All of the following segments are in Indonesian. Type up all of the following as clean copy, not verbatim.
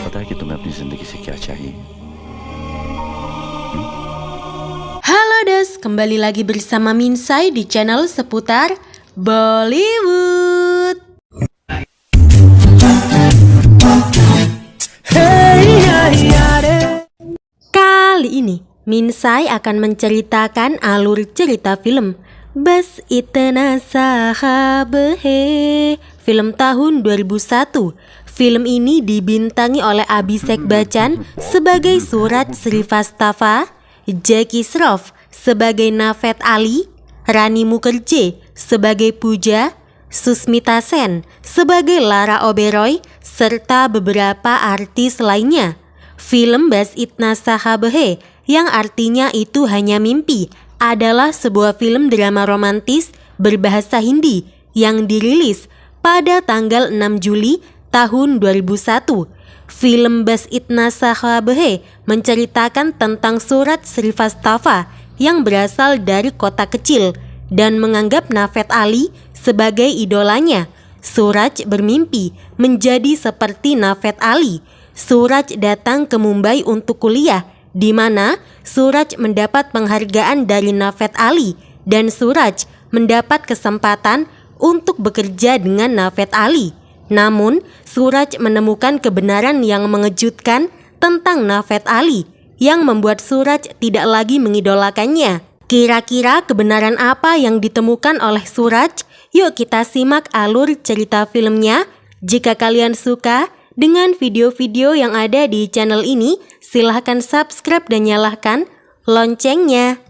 पता है कि तुम्हें अपनी जिंदगी से क्या चाहिए? Halo Des, kembali lagi bersama Minsai di channel seputar Bollywood. Kali ini Minsai akan menceritakan alur cerita film Bas Itna Sahab Hai, film tahun 2001. Film ini dibintangi oleh Abhishek Bachchan sebagai Suraj Srivastava, Jackie Shroff sebagai Naved Ali, Rani Mukherjee sebagai Pooja, Susmita Sen sebagai Lara Oberoi, serta beberapa artis lainnya. Film Bas Itna Sahab Hai, yang artinya itu hanya mimpi, adalah sebuah film drama romantis berbahasa Hindi yang dirilis pada tanggal 6 Juli tahun 2001. Film Bas Itna Sahab Hai menceritakan tentang Suraj Srivastava yang berasal dari kota kecil dan menganggap Naved Ali sebagai idolanya. Suraj bermimpi menjadi seperti Naved Ali. Suraj datang ke Mumbai untuk kuliah, di mana Suraj mendapat penghargaan dari Naved Ali dan Suraj mendapat kesempatan untuk bekerja dengan Naved Ali. Namun, Suraj menemukan kebenaran yang mengejutkan tentang Naved Ali yang membuat Suraj tidak lagi mengidolakannya. Kira-kira kebenaran apa yang ditemukan oleh Suraj? Yuk kita simak alur cerita filmnya. Jika kalian suka dengan video-video yang ada di channel ini, silahkan subscribe dan nyalakan loncengnya.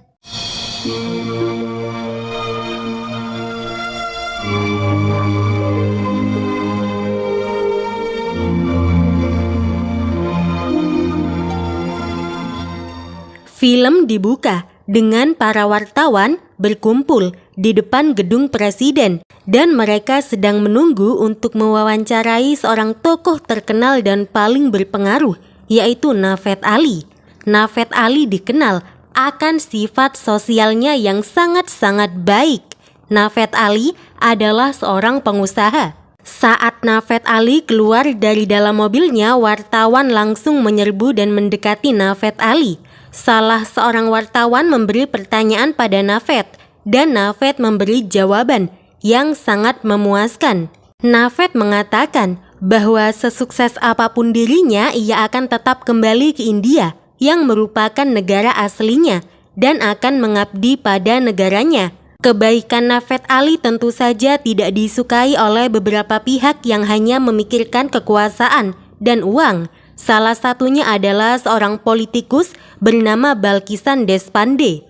Film dibuka dengan para wartawan berkumpul di depan gedung presiden dan mereka sedang menunggu untuk mewawancarai seorang tokoh terkenal dan paling berpengaruh, yaitu Naved Ali. Naved Ali dikenal akan sifat sosialnya yang sangat-sangat baik. Naved Ali adalah seorang pengusaha. Saat Naved Ali keluar dari dalam mobilnya, wartawan langsung menyerbu dan mendekati Naved Ali. Salah seorang wartawan memberi pertanyaan pada Naved dan Naved memberi jawaban yang sangat memuaskan. Naved mengatakan bahwa sesukses apapun dirinya, ia akan tetap kembali ke India yang merupakan negara aslinya dan akan mengabdi pada negaranya. Kebaikan Naved Ali tentu saja tidak disukai oleh beberapa pihak yang hanya memikirkan kekuasaan dan uang. Salah satunya adalah seorang politikus bernama Balkishan Deshpande.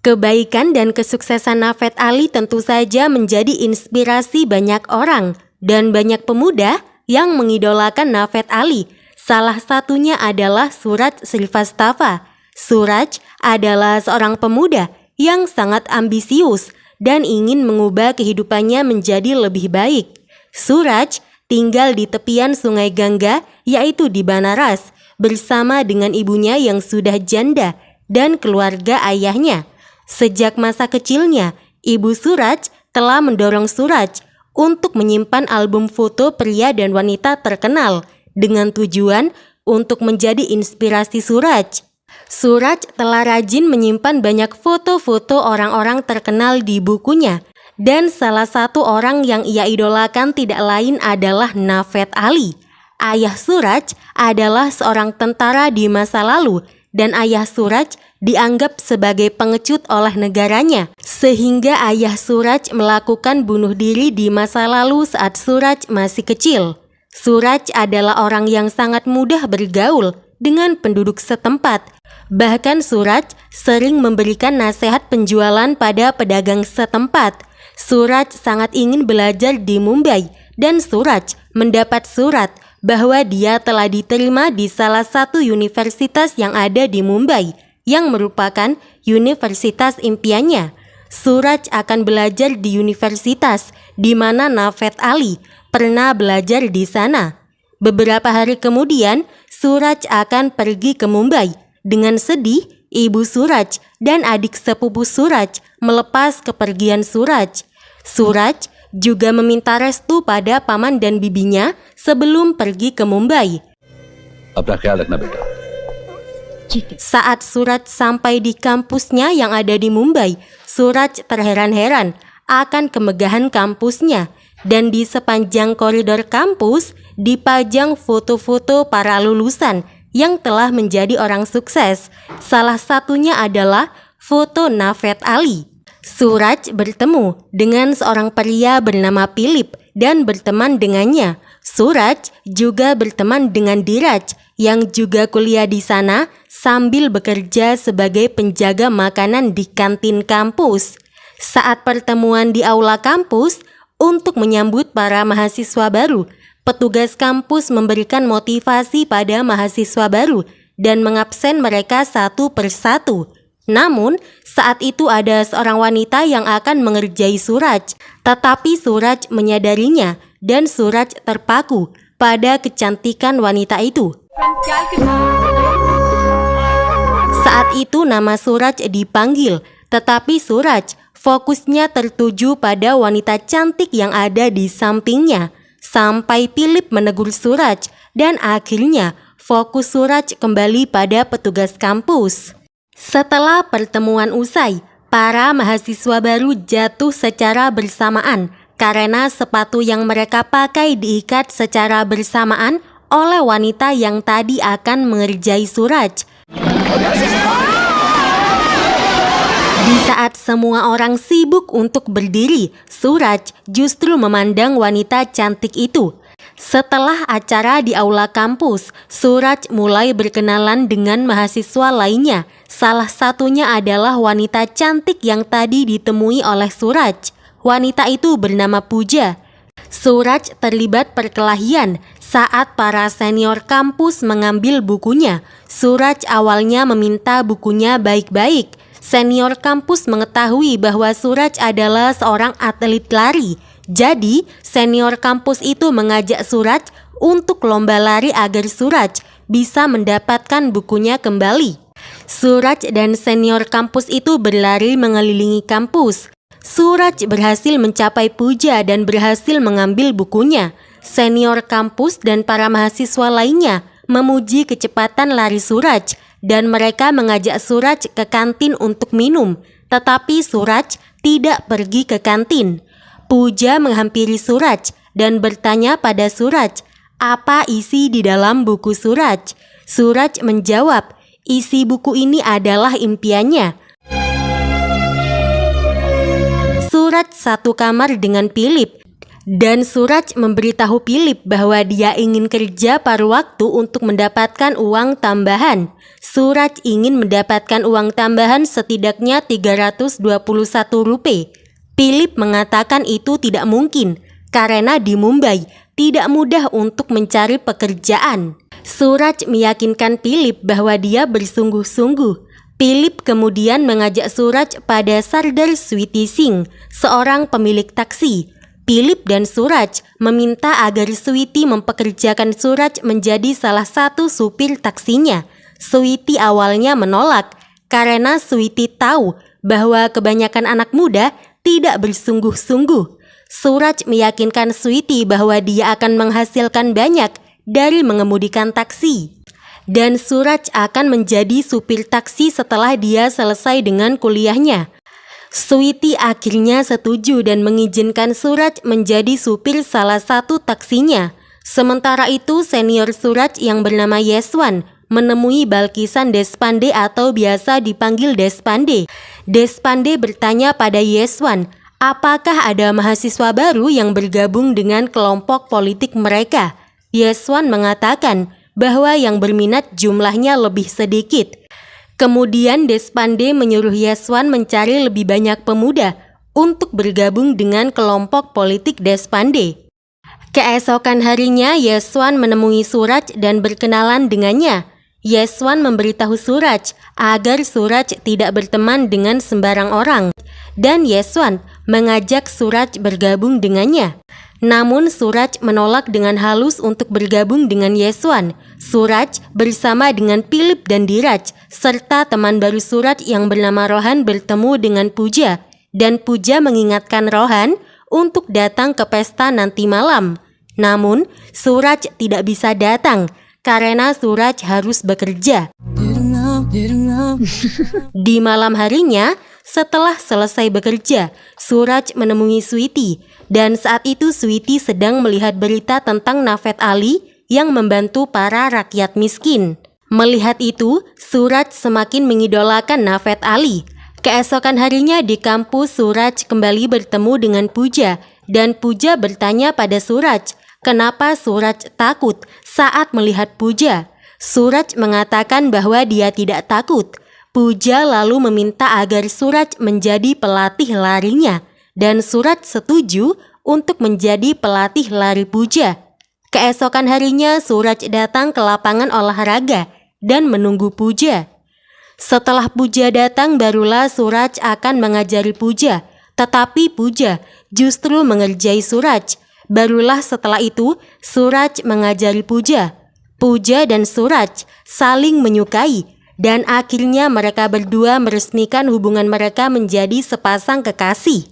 Kebaikan dan kesuksesan Naved Ali tentu saja menjadi inspirasi banyak orang dan banyak pemuda yang mengidolakan Naved Ali. Salah satunya adalah Suraj Srivastava. Suraj adalah seorang pemuda yang sangat ambisius dan ingin mengubah kehidupannya menjadi lebih baik. Suraj tinggal di tepian sungai Gangga, yaitu di Banaras, bersama dengan ibunya yang sudah janda dan keluarga ayahnya. Sejak masa kecilnya, ibu Suraj telah mendorong Suraj untuk menyimpan album foto pria dan wanita terkenal dengan tujuan untuk menjadi inspirasi Suraj. Suraj telah rajin menyimpan banyak foto-foto orang-orang terkenal di bukunya. Dan salah satu orang yang ia idolakan tidak lain adalah Naved Ali. Ayah Suraj adalah seorang tentara di masa lalu dan ayah Suraj dianggap sebagai pengecut oleh negaranya. Sehingga ayah Suraj melakukan bunuh diri di masa lalu saat Suraj masih kecil. Suraj adalah orang yang sangat mudah bergaul dengan penduduk setempat. Bahkan Suraj sering memberikan nasihat penjualan pada pedagang setempat. Suraj sangat ingin belajar di Mumbai dan Suraj mendapat surat bahwa dia telah diterima di salah satu universitas yang ada di Mumbai yang merupakan universitas impiannya. Suraj akan belajar di universitas di mana Naved Ali pernah belajar di sana. Beberapa hari kemudian, Suraj akan pergi ke Mumbai. Dengan sedih, ibu Suraj dan adik sepupu Suraj melepas kepergian Suraj. Suraj juga meminta restu pada paman dan bibinya sebelum pergi ke Mumbai. अपना ख्याल रखना बेटा। Saat Suraj sampai di kampusnya yang ada di Mumbai, Suraj terheran-heran akan kemegahan kampusnya, dan di sepanjang koridor kampus dipajang foto-foto para lulusan yang telah menjadi orang sukses. Salah satunya adalah foto Naved Ali. Suraj bertemu dengan seorang pria bernama Philip dan berteman dengannya. Suraj juga berteman dengan Dhiraj yang juga kuliah di sana sambil bekerja sebagai penjaga makanan di kantin kampus. Saat pertemuan di aula kampus untuk menyambut para mahasiswa baru, petugas kampus memberikan motivasi pada mahasiswa baru dan mengabsen mereka satu persatu. Namun, saat itu ada seorang wanita yang akan mengerjai Suraj, tetapi Suraj menyadarinya dan Suraj terpaku pada kecantikan wanita itu. Saat itu nama Suraj dipanggil, tetapi Suraj fokusnya tertuju pada wanita cantik yang ada di sampingnya. Sampai Philip menegur Suraj dan akhirnya fokus Suraj kembali pada petugas kampus. Setelah pertemuan usai, para mahasiswa baru jatuh secara bersamaan karena sepatu yang mereka pakai diikat secara bersamaan oleh wanita yang tadi akan mengerjai Suraj. Di saat semua orang sibuk untuk berdiri, Suraj justru memandang wanita cantik itu. Setelah acara di aula kampus, Suraj mulai berkenalan dengan mahasiswa lainnya. Salah satunya adalah wanita cantik yang tadi ditemui oleh Suraj. Wanita itu bernama Pooja. Suraj terlibat perkelahian saat para senior kampus mengambil bukunya. Suraj awalnya meminta bukunya baik-baik. Senior kampus mengetahui bahwa Suraj adalah seorang atlet lari. Jadi, senior kampus itu mengajak Suraj untuk lomba lari agar Suraj bisa mendapatkan bukunya kembali. Suraj dan senior kampus itu berlari mengelilingi kampus. Suraj berhasil mencapai Pooja dan berhasil mengambil bukunya. Senior kampus dan para mahasiswa lainnya memuji kecepatan lari Suraj dan mereka mengajak Suraj ke kantin untuk minum. Tetapi Suraj tidak pergi ke kantin. Pooja menghampiri Suraj dan bertanya pada Suraj, apa isi di dalam buku Suraj? Suraj menjawab, isi buku ini adalah impiannya. Suraj satu kamar dengan Philip, dan Suraj memberitahu Philip bahwa dia ingin kerja paruh waktu untuk mendapatkan uang tambahan. Suraj ingin mendapatkan uang tambahan setidaknya 321 rupiah. Philip mengatakan itu tidak mungkin karena di Mumbai tidak mudah untuk mencari pekerjaan. Suraj meyakinkan Philip bahwa dia bersungguh-sungguh. Philip kemudian mengajak Suraj pada Sardar Switi Singh, seorang pemilik taksi. Philip dan Suraj meminta agar Switi mempekerjakan Suraj menjadi salah satu supir taksinya. Switi awalnya menolak karena Switi tahu bahwa kebanyakan anak muda tidak bersungguh-sungguh. Suraj meyakinkan Switi bahwa dia akan menghasilkan banyak dari mengemudikan taksi. Dan Suraj akan menjadi supir taksi setelah dia selesai dengan kuliahnya. Switi akhirnya setuju dan mengizinkan Suraj menjadi supir salah satu taksinya. Sementara itu senior Suraj yang bernama Yeswan menemui Balkisan Deshpande atau biasa dipanggil Deshpande. Deshpande bertanya pada Yeswan, apakah ada mahasiswa baru yang bergabung dengan kelompok politik mereka? Yeswan mengatakan bahwa yang berminat jumlahnya lebih sedikit. Kemudian Deshpande menyuruh Yeswan mencari lebih banyak pemuda untuk bergabung dengan kelompok politik Deshpande. Keesokan harinya Yeswan menemui Suraj dan berkenalan dengannya. Yeswan memberitahu Suraj agar Suraj tidak berteman dengan sembarang orang, dan Yeswan mengajak Suraj bergabung dengannya. Namun Suraj menolak dengan halus untuk bergabung dengan Yeswan. Suraj bersama dengan Philip dan Dhiraj serta teman baru Suraj yang bernama Rohan bertemu dengan Pooja, dan Pooja mengingatkan Rohan untuk datang ke pesta nanti malam. Namun, Suraj tidak bisa datang karena Suraj harus bekerja. Di malam harinya, setelah selesai bekerja, Suraj menemui Sweety, dan saat itu Sweety sedang melihat berita tentang Naved Ali yang membantu para rakyat miskin. Melihat itu, Suraj semakin mengidolakan Naved Ali. Keesokan harinya di kampus, Suraj kembali bertemu dengan Pooja, dan Pooja bertanya pada Suraj, kenapa Suraj takut saat melihat Pooja. Suraj mengatakan bahwa dia tidak takut. Pooja lalu meminta agar Suraj menjadi pelatih larinya, dan Suraj setuju untuk menjadi pelatih lari Pooja. Keesokan harinya Suraj datang ke lapangan olahraga dan menunggu Pooja. Setelah Pooja datang, barulah Suraj akan mengajari Pooja, tetapi Pooja justru mengerjai Suraj. Barulah setelah itu Suraj mengajari Pooja. Pooja dan Suraj saling menyukai, dan akhirnya mereka berdua meresmikan hubungan mereka menjadi sepasang kekasih.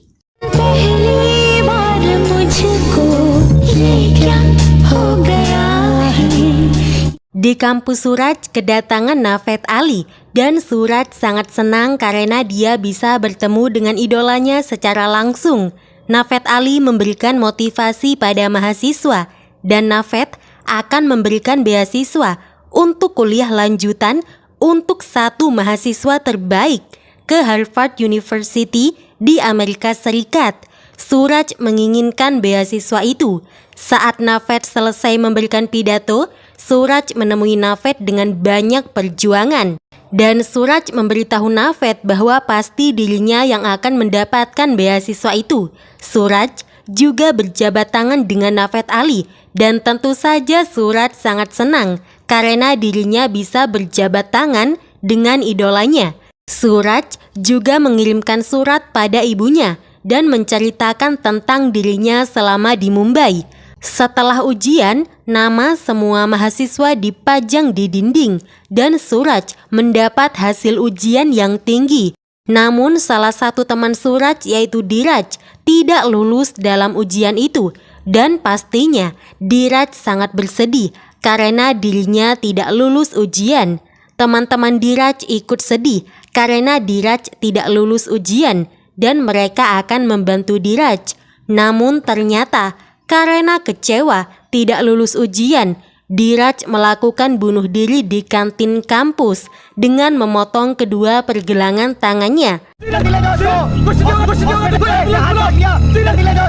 Di kampus Suraj kedatangan Naved Ali, dan Suraj sangat senang karena dia bisa bertemu dengan idolanya secara langsung. Naved Ali memberikan motivasi pada mahasiswa, dan Naved akan memberikan beasiswa untuk kuliah lanjutan untuk satu mahasiswa terbaik ke Harvard University di Amerika Serikat. Suraj menginginkan beasiswa itu. Saat Naved selesai memberikan pidato, Suraj menemui Naved dengan banyak perjuangan. Dan Suraj memberitahu Naved bahwa pasti dirinya yang akan mendapatkan beasiswa itu. Suraj juga berjabat tangan dengan Naved Ali, dan tentu saja Suraj sangat senang karena dirinya bisa berjabat tangan dengan idolanya. Suraj juga mengirimkan surat pada ibunya dan menceritakan tentang dirinya selama di Mumbai. Setelah ujian, nama semua mahasiswa dipajang di dinding, dan Suraj mendapat hasil ujian yang tinggi. Namun salah satu teman Suraj, yaitu Dhiraj, tidak lulus dalam ujian itu, dan pastinya Dhiraj sangat bersedih karena dirinya tidak lulus ujian. Teman-teman Dhiraj ikut sedih karena Dhiraj tidak lulus ujian, dan mereka akan membantu Dhiraj. Namun ternyata karena kecewa tidak lulus ujian, Dhiraj melakukan bunuh diri di kantin kampus dengan memotong kedua pergelangan tangannya.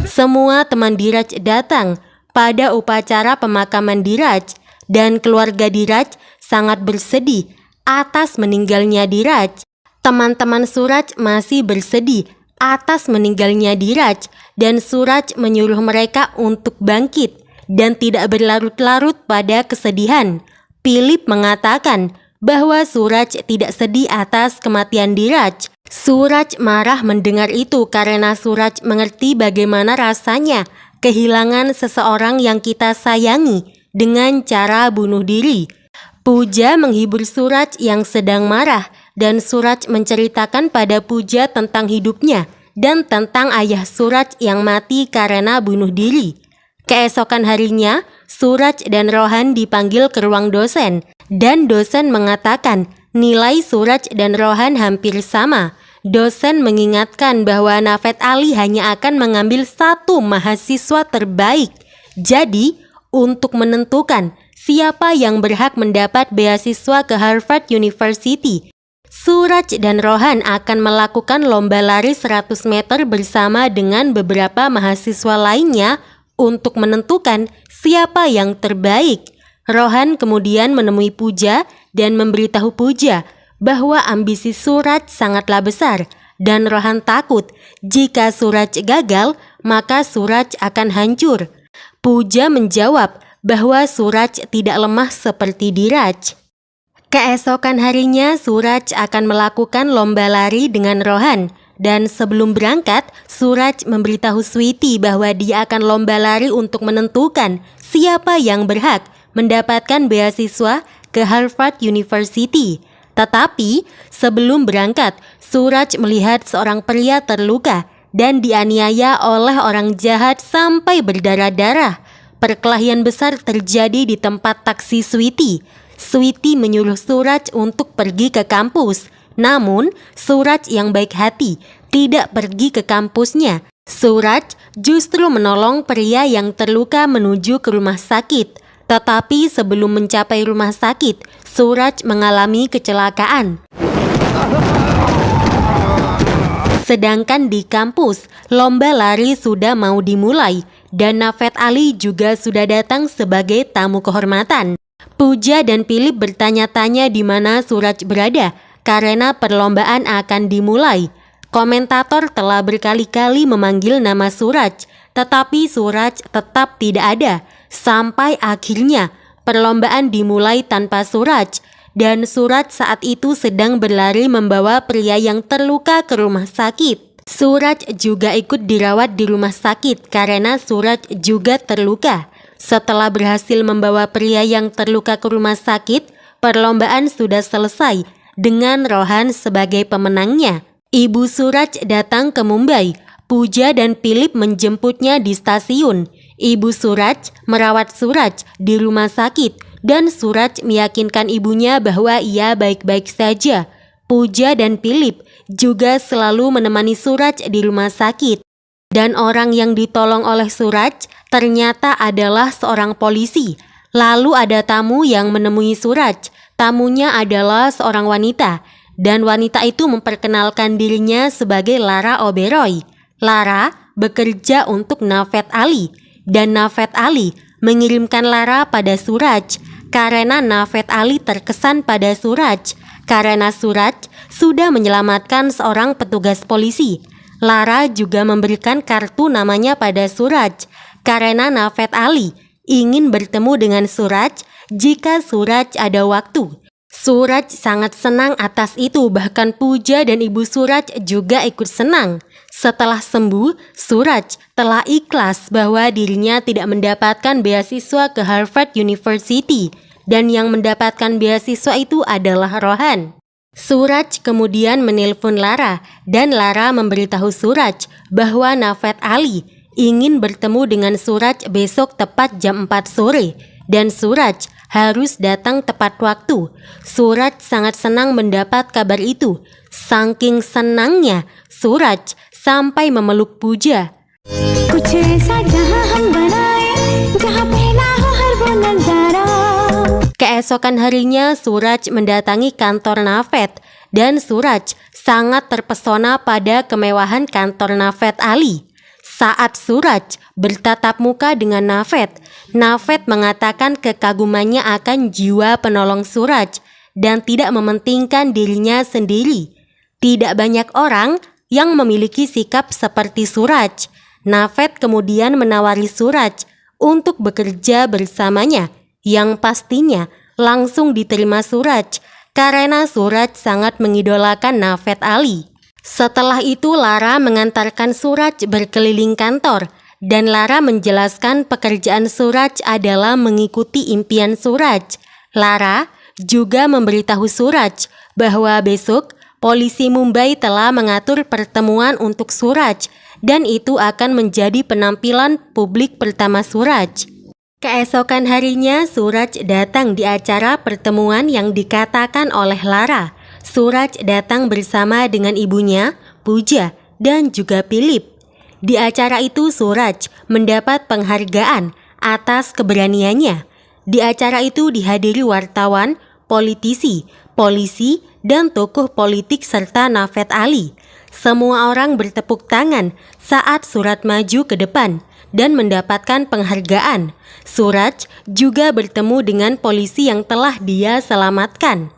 Semua teman Dhiraj datang pada upacara pemakaman Dhiraj, dan keluarga Dhiraj sangat bersedih atas meninggalnya Dhiraj. Teman-teman Suraj masih bersedih atas meninggalnya Dhiraj, dan Suraj menyuruh mereka untuk bangkit dan tidak berlarut-larut pada kesedihan. Philip mengatakan bahwa Suraj tidak sedih atas kematian Dhiraj. Suraj marah mendengar itu karena Suraj mengerti bagaimana rasanya kehilangan seseorang yang kita sayangi dengan cara bunuh diri. Pooja menghibur Suraj yang sedang marah, dan Suraj menceritakan pada Pooja tentang hidupnya dan tentang ayah Suraj yang mati karena bunuh diri. Keesokan harinya, Suraj dan Rohan dipanggil ke ruang dosen, dan dosen mengatakan nilai Suraj dan Rohan hampir sama. Dosen mengingatkan bahwa Naved Ali hanya akan mengambil satu mahasiswa terbaik. Jadi, untuk menentukan siapa yang berhak mendapat beasiswa ke Harvard University, Suraj dan Rohan akan melakukan lomba lari 100 meter bersama dengan beberapa mahasiswa lainnya untuk menentukan siapa yang terbaik. Rohan kemudian menemui Pooja dan memberitahu Pooja bahwa ambisi Suraj sangatlah besar, dan Rohan takut jika Suraj gagal maka Suraj akan hancur. Pooja menjawab bahwa Suraj tidak lemah seperti Dhiraj. Keesokan harinya Suraj akan melakukan lomba lari dengan Rohan, dan sebelum berangkat Suraj memberitahu Sweety bahwa dia akan lomba lari untuk menentukan siapa yang berhak mendapatkan beasiswa ke Harvard University. Tetapi sebelum berangkat, Suraj melihat seorang pria terluka dan dianiaya oleh orang jahat sampai berdarah-darah. Perkelahian besar terjadi di tempat taksi Sweety. Sweety menyuruh Suraj untuk pergi ke kampus. Namun, Suraj yang baik hati tidak pergi ke kampusnya. Suraj justru menolong pria yang terluka menuju ke rumah sakit. Tetapi sebelum mencapai rumah sakit, Suraj mengalami kecelakaan. Sedangkan di kampus, lomba lari sudah mau dimulai dan Naved Ali juga sudah datang sebagai tamu kehormatan. Pooja dan Philip bertanya-tanya di mana Suraj berada karena perlombaan akan dimulai. Komentator telah berkali-kali memanggil nama Suraj, tetapi Suraj tetap tidak ada. Sampai akhirnya perlombaan dimulai tanpa Suraj. Dan Suraj saat itu sedang berlari membawa pria yang terluka ke rumah sakit. Suraj juga ikut dirawat di rumah sakit karena Suraj juga terluka. Setelah berhasil membawa pria yang terluka ke rumah sakit, perlombaan sudah selesai dengan Rohan sebagai pemenangnya. Ibu Suraj datang ke Mumbai. Pooja dan Philip menjemputnya di stasiun. Ibu Suraj merawat Suraj di rumah sakit. Dan Suraj meyakinkan ibunya bahwa ia baik-baik saja. Pooja dan Philip juga selalu menemani Suraj di rumah sakit. Dan orang yang ditolong oleh Suraj ternyata adalah seorang polisi. Lalu ada tamu yang menemui Suraj. Tamunya adalah seorang wanita. Dan wanita itu memperkenalkan dirinya sebagai Lara Oberoi. Lara bekerja untuk Naved Ali. Dan Naved Ali mengirimkan Lara pada Suraj karena Naved Ali terkesan pada Suraj karena Suraj sudah menyelamatkan seorang petugas polisi. Lara juga memberikan kartu namanya pada Suraj karena Naved Ali ingin bertemu dengan Suraj jika Suraj ada waktu. Suraj sangat senang atas itu, bahkan Pooja dan ibu Suraj juga ikut senang. Setelah sembuh, Suraj telah ikhlas bahwa dirinya tidak mendapatkan beasiswa ke Harvard University dan yang mendapatkan beasiswa itu adalah Rohan. Suraj kemudian menelpon Lara dan Lara memberitahu Suraj bahwa Naved Ali ingin bertemu dengan Suraj besok tepat jam 4 sore dan Suraj harus datang tepat waktu. Suraj sangat senang mendapat kabar itu. Saking senangnya, Suraj sampai memeluk Pooja. Keesokan harinya, Suraj mendatangi kantor Naved dan Suraj sangat terpesona pada kemewahan kantor Naved Ali. Saat Suraj bertatap muka dengan Naved, Naved mengatakan kekagumannya akan jiwa penolong Suraj dan tidak mementingkan dirinya sendiri. Tidak banyak orang yang memiliki sikap seperti Suraj. Naved kemudian menawari Suraj untuk bekerja bersamanya, yang pastinya langsung diterima Suraj karena Suraj sangat mengidolakan Naved Ali. Setelah itu Lara mengantarkan Suraj berkeliling kantor dan Lara menjelaskan pekerjaan Suraj adalah mengikuti impian Suraj. Lara juga memberitahu Suraj bahwa besok polisi Mumbai telah mengatur pertemuan untuk Suraj dan itu akan menjadi penampilan publik pertama Suraj. Keesokan harinya Suraj datang di acara pertemuan yang dikatakan oleh Lara. Suraj datang bersama dengan ibunya, Pooja, dan juga Philip. Di acara itu Suraj mendapat penghargaan atas keberaniannya. Di acara itu dihadiri wartawan, politisi, polisi, dan tokoh politik serta Naved Ali. Semua orang bertepuk tangan saat Suraj maju ke depan dan mendapatkan penghargaan. Suraj juga bertemu dengan polisi yang telah dia selamatkan.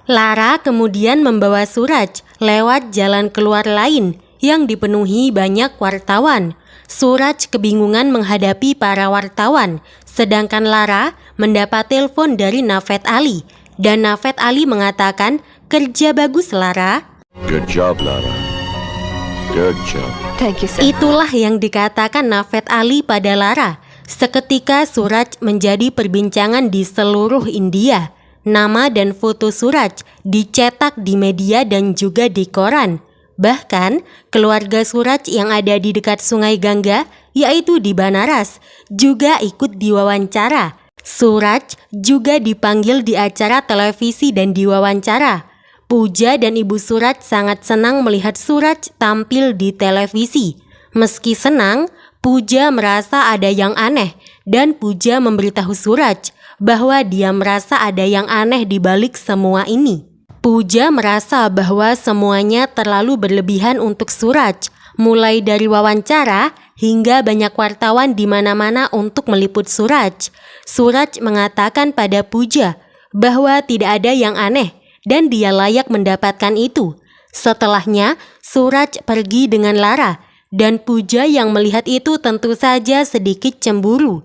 Lara kemudian membawa Suraj lewat jalan keluar lain yang dipenuhi banyak wartawan. Suraj kebingungan menghadapi para wartawan, sedangkan Lara mendapat telepon dari Naved Ali. Dan Naved Ali mengatakan, "Kerja bagus Lara." Good job, Lara. Good job. Thank you, sir. Itulah yang dikatakan Naved Ali pada Lara. Seketika Suraj menjadi perbincangan di seluruh India. Nama dan foto Suraj dicetak di media dan juga di koran. Bahkan, keluarga Suraj yang ada di dekat Sungai Gangga, yaitu di Banaras, juga ikut diwawancara. Suraj juga dipanggil di acara televisi dan diwawancara. Pooja dan Ibu Suraj sangat senang melihat Suraj tampil di televisi. Meski senang, Pooja merasa ada yang aneh dan Pooja memberitahu Suraj bahwa dia merasa ada yang aneh di balik semua ini. Pooja merasa bahwa semuanya terlalu berlebihan untuk Suraj, mulai dari wawancara hingga banyak wartawan di mana-mana untuk meliput Suraj. Suraj mengatakan pada Pooja bahwa tidak ada yang aneh dan dia layak mendapatkan itu. Setelahnya, Suraj pergi dengan Lara dan Pooja yang melihat itu tentu saja sedikit cemburu.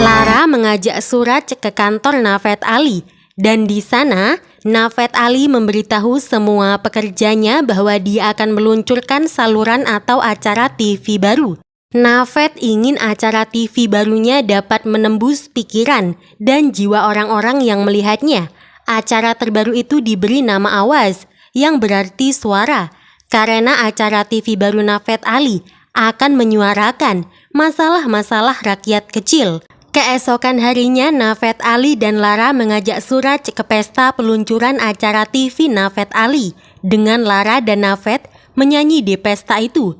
Lara mengajak Suraj ke kantor Naved Ali dan di sana Naved Ali memberitahu semua pekerjanya bahwa dia akan meluncurkan saluran atau acara TV baru. Naved ingin acara TV barunya dapat menembus pikiran dan jiwa orang-orang yang melihatnya. Acara terbaru itu diberi nama Awaz, yang berarti suara, karena acara TV baru Naved Ali akan menyuarakan masalah-masalah rakyat kecil. Keesokan harinya, Naved Ali dan Lara mengajak Suraj ke pesta peluncuran acara TV Naved Ali, dengan Lara dan Naved menyanyi di pesta itu.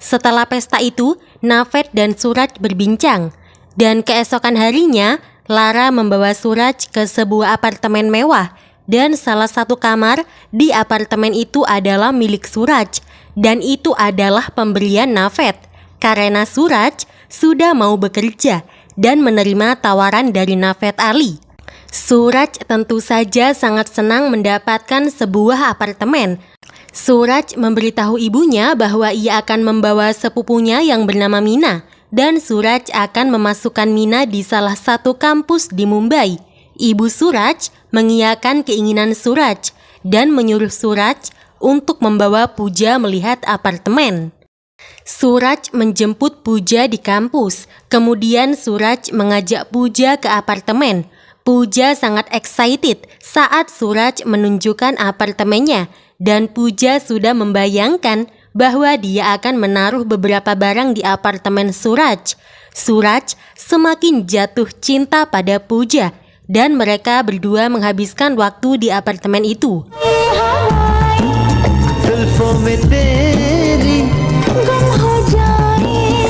Setelah pesta itu, Naved dan Suraj berbincang. Dan keesokan harinya, Lara membawa Suraj ke sebuah apartemen mewah. Dan salah satu kamar di apartemen itu adalah milik Suraj. Dan itu adalah pemberian Naved. Karena Suraj sudah mau bekerja dan menerima tawaran dari Naved Ali. Suraj tentu saja sangat senang mendapatkan sebuah apartemen. Suraj memberitahu ibunya bahwa ia akan membawa sepupunya yang bernama Mina dan Suraj akan memasukkan Mina di salah satu kampus di Mumbai. Ibu Suraj mengiyakan keinginan Suraj dan menyuruh Suraj untuk membawa Pooja melihat apartemen. Suraj menjemput Pooja di kampus, kemudian Suraj mengajak Pooja ke apartemen. Pooja sangat excited saat Suraj menunjukkan apartemennya. Dan Pooja sudah membayangkan bahwa dia akan menaruh beberapa barang di apartemen Suraj. Suraj semakin jatuh cinta pada Pooja dan mereka berdua menghabiskan waktu di apartemen itu.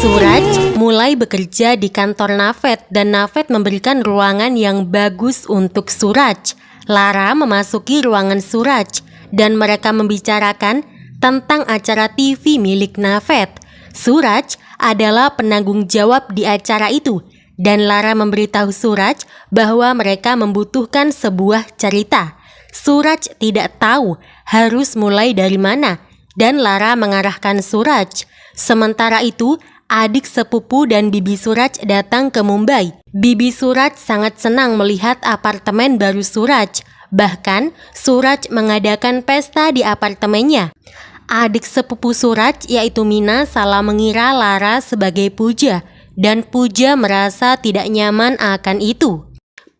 Suraj mulai bekerja di kantor Naved dan Naved memberikan ruangan yang bagus untuk Suraj. Lara memasuki ruangan Suraj dan mereka membicarakan tentang acara TV milik Naved. Suraj adalah penanggung jawab di acara itu dan Lara memberitahu Suraj bahwa mereka membutuhkan sebuah cerita. Suraj tidak tahu harus mulai dari mana dan Lara mengarahkan Suraj. Sementara itu, adik sepupu dan bibi Suraj datang ke Mumbai. Bibi Suraj sangat senang melihat apartemen baru Suraj. Bahkan, Suraj mengadakan pesta di apartemennya. Adik sepupu Suraj yaitu Mina salah mengira Lara sebagai Pooja dan Pooja merasa tidak nyaman akan itu.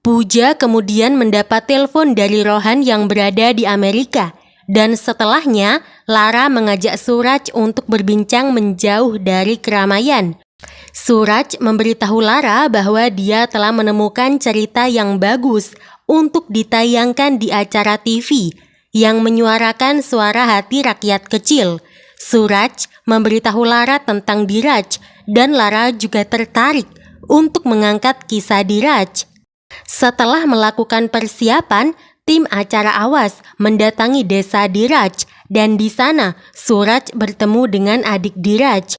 Pooja kemudian mendapat telepon dari Rohan yang berada di Amerika dan setelahnya Lara mengajak Suraj untuk berbincang menjauh dari keramaian. Suraj memberitahu Lara bahwa dia telah menemukan cerita yang bagus untuk ditayangkan di acara TV yang menyuarakan suara hati rakyat kecil. Suraj memberitahu Lara tentang Diraj dan Lara juga tertarik untuk mengangkat kisah Diraj. Setelah melakukan persiapan, tim acara Awaz mendatangi desa Diraj dan di sana Suraj bertemu dengan adik Diraj.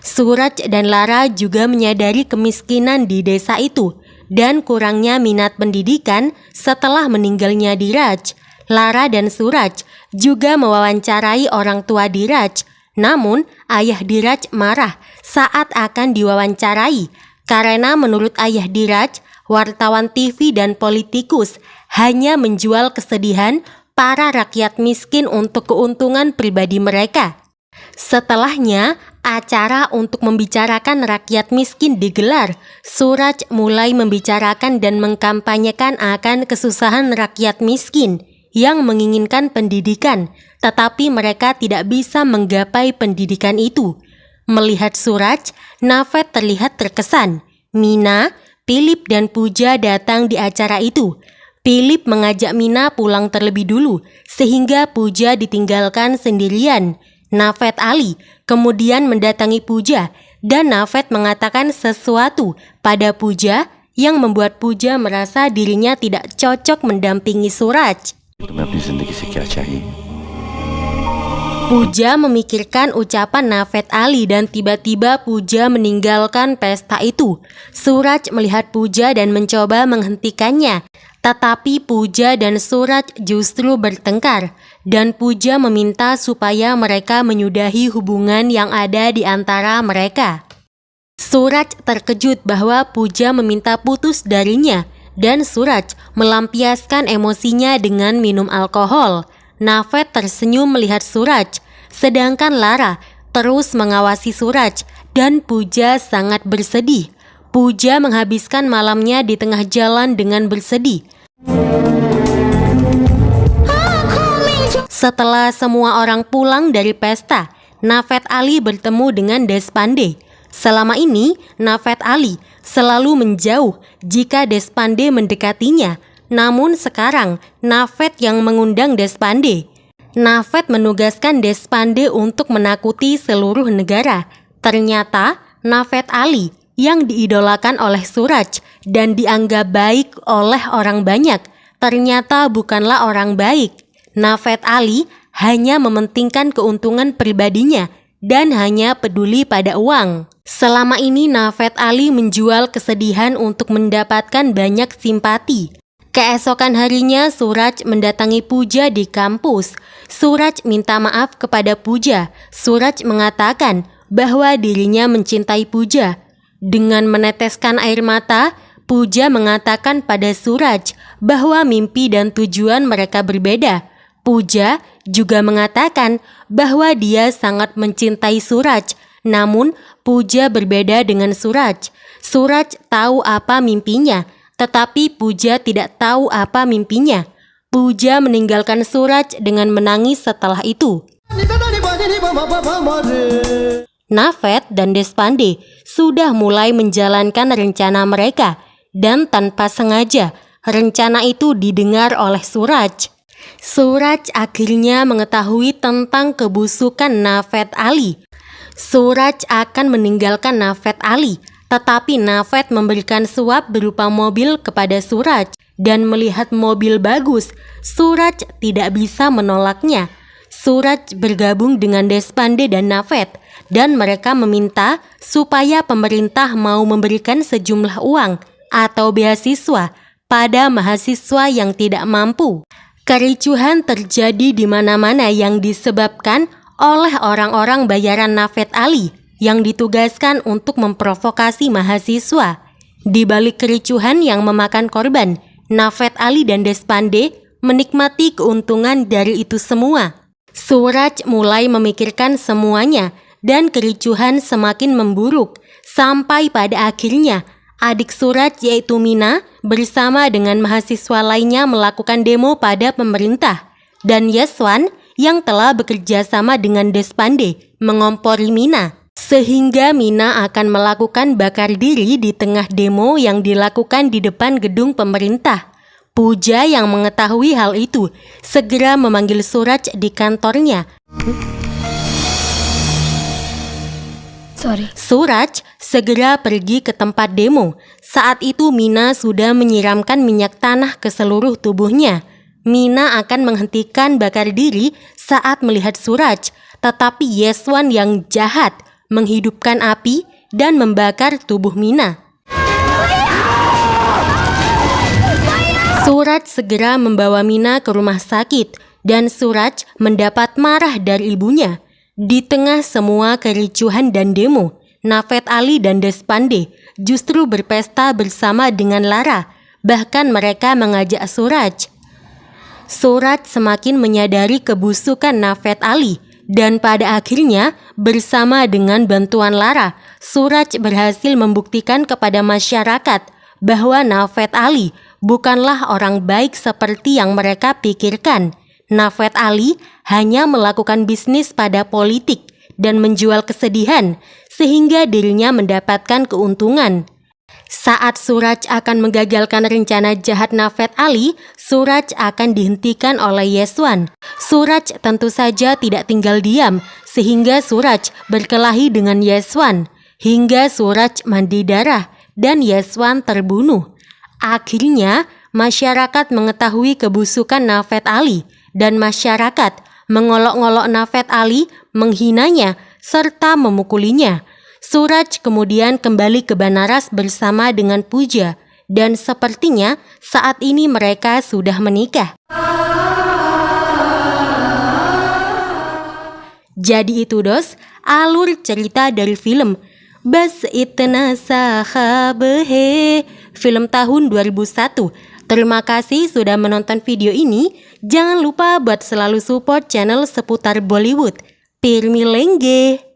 Suraj dan Lara juga menyadari kemiskinan di desa itu dan kurangnya minat pendidikan setelah meninggalnya Diraj. Lara dan Suraj juga mewawancarai orang tua Diraj. Namun, ayah Diraj marah saat akan diwawancarai karena menurut ayah Diraj, wartawan TV dan politikus hanya menjual kesedihan para rakyat miskin untuk keuntungan pribadi mereka. Setelahnya, acara untuk membicarakan rakyat miskin digelar. Suraj mulai membicarakan dan mengkampanyekan akan kesusahan rakyat miskin yang menginginkan pendidikan, tetapi mereka tidak bisa menggapai pendidikan itu. Melihat Suraj, Naved terlihat terkesan. Meena, Philip dan Pooja datang di acara itu. Philip mengajak Meena pulang terlebih dulu, sehingga Pooja ditinggalkan sendirian. Naved Ali kemudian mendatangi Pooja, dan Naved mengatakan sesuatu pada Pooja yang membuat Pooja merasa dirinya tidak cocok mendampingi Suraj. तुम्हें अपनी जिंदगी से क्या चाहिए? Pooja memikirkan ucapan Naved Ali dan tiba-tiba Pooja meninggalkan pesta itu. Suraj melihat Pooja dan mencoba menghentikannya, tetapi Pooja dan Suraj justru bertengkar, dan Pooja meminta supaya mereka menyudahi hubungan yang ada di antara mereka. Suraj terkejut bahwa Pooja meminta putus darinya, dan Suraj melampiaskan emosinya dengan minum alkohol. Naved tersenyum melihat Suraj, sedangkan Lara terus mengawasi Suraj, dan Pooja sangat bersedih. Pooja menghabiskan malamnya di tengah jalan dengan bersedih. Setelah semua orang pulang dari pesta, Naved Ali bertemu dengan Deshpande. Selama ini, Naved Ali selalu menjauh jika Deshpande mendekatinya. Namun sekarang, Naved yang mengundang Deshpande. Naved menugaskan Deshpande untuk menakuti seluruh negara. Ternyata, Naved Ali yang diidolakan oleh Suraj dan dianggap baik oleh orang banyak, ternyata bukanlah orang baik. Naved Ali hanya mementingkan keuntungan pribadinya dan hanya peduli pada uang. Selama ini Naved Ali menjual kesedihan untuk mendapatkan banyak simpati. Keesokan harinya Suraj mendatangi Pooja di kampus. Suraj minta maaf kepada Pooja. Suraj mengatakan bahwa dirinya mencintai Pooja. Dengan meneteskan air mata, Pooja mengatakan pada Suraj bahwa mimpi dan tujuan mereka berbeda. Pooja juga mengatakan bahwa dia sangat mencintai Suraj. Namun Pooja berbeda dengan Suraj. Suraj tahu apa mimpinya, tetapi Pooja tidak tahu apa mimpinya. Pooja meninggalkan Suraj dengan menangis setelah itu. Naved dan Deshpande sudah mulai menjalankan rencana mereka, dan tanpa sengaja rencana itu didengar oleh Suraj. Suraj akhirnya mengetahui tentang kebusukan Naved Ali. Suraj akan meninggalkan Naved Ali, tetapi Naved memberikan suap berupa mobil kepada Suraj, dan melihat mobil bagus, Suraj tidak bisa menolaknya. Suraj bergabung dengan Deshpande dan Naved, dan mereka meminta supaya pemerintah mau memberikan sejumlah uang atau beasiswa pada mahasiswa yang tidak mampu. Kericuhan terjadi di mana-mana yang disebabkan oleh orang-orang bayaran Naved Ali yang ditugaskan untuk memprovokasi mahasiswa. Di balik kericuhan yang memakan korban, Naved Ali dan Deshpande menikmati keuntungan dari itu semua. Suraj mulai memikirkan semuanya, dan kericuhan semakin memburuk, sampai pada akhirnya adik Suraj yaitu Meena bersama dengan mahasiswa lainnya melakukan demo pada pemerintah, dan Yeswan yang telah bekerja sama dengan Deshpande mengompori Meena, sehingga Meena akan melakukan bakar diri di tengah demo yang dilakukan di depan gedung pemerintah. Pooja yang mengetahui hal itu segera memanggil Suraj di kantornya. Suraj segera pergi ke tempat demo. Saat itu Meena sudah menyiramkan minyak tanah ke seluruh tubuhnya. Meena akan menghentikan bakar diri saat melihat Suraj, tetapi Yeswan yang jahat menghidupkan api dan membakar tubuh Meena. Suraj segera membawa Meena ke rumah sakit, dan Suraj mendapat marah dari ibunya. Di tengah semua kericuhan dan demo, Naved Ali dan Deshpande justru berpesta bersama dengan Lara. Bahkan mereka mengajak Suraj. Suraj semakin menyadari kebusukan Naved Ali, Dan pada akhirnya, bersama dengan bantuan Lara, Suraj berhasil membuktikan kepada masyarakat bahwa Naved Ali bukanlah orang baik seperti yang mereka pikirkan. Naved Ali hanya melakukan bisnis pada politik dan menjual kesedihan sehingga dirinya mendapatkan keuntungan. Saat Suraj akan menggagalkan rencana jahat Naved Ali, Suraj akan dihentikan oleh Yeswan. Suraj tentu saja tidak tinggal diam, sehingga Suraj berkelahi dengan Yeswan, hingga Suraj mandi darah dan Yeswan terbunuh. Akhirnya, masyarakat mengetahui kebusukan Naved Ali, dan masyarakat mengolok-ngolok Naved Ali, menghinanya, serta memukulinya. Suraj kemudian kembali ke Banaras bersama dengan Pooja, dan sepertinya saat ini mereka sudah menikah. Jadi itu dos, alur cerita dari film Bas Itna Sahab Hai, film tahun 2001. Terima kasih sudah menonton video ini. Jangan lupa buat selalu support channel seputar Bollywood. Pir milenge.